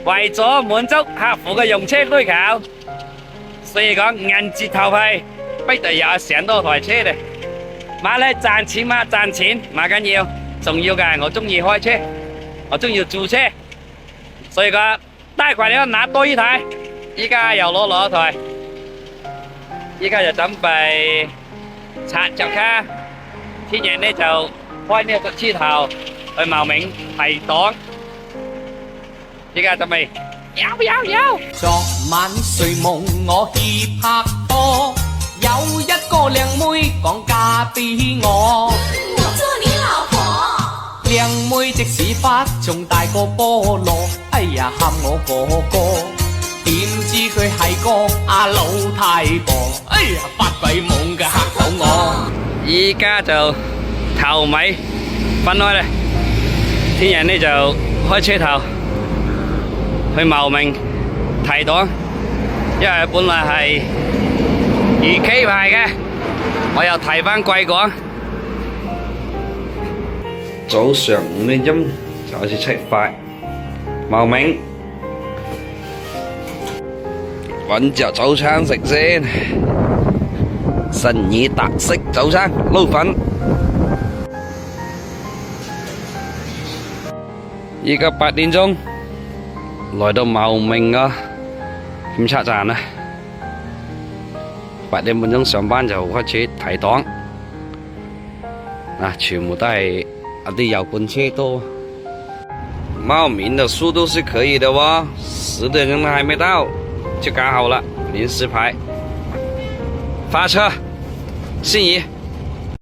為咗滿足客戶嘅用車需求，所以講硬住頭皮，逼到有成多台車嘅。買嚟賺錢嘛，賺錢唔緊要，重要嘅係我中意開車，我中意租車，所以講貸款要拿多一台，依家又攞一台，依家就準備拆着卡，聽日呢就開呢個車頭去茂名提檔，依家準備有。昨晚睡夢我怯拍拖，有一個靚妹講嫁俾我，我做你老婆。靚妹隻屎忽仲大過菠蘿，哎呀喊我哥哥，點知佢係個阿老太婆，哎呀發鬼夢嘅嚇到我。依家就頭尾分開啦，聽日呢就開車頭去茂名提檔，因為本來係二 K 牌嘅，我又提翻貴講。早上5點鐘就開始出發，茂名揾隻早餐食先，新義特色早餐撈粉。依家8點鐘來到茂名嘅檢測站啦，8點半鐘上班就開始提檔，全部都係一啲油罐車多。茂名的速度是可以的喎，10點鐘還沒到就剛好了，臨時牌。發車，心儀。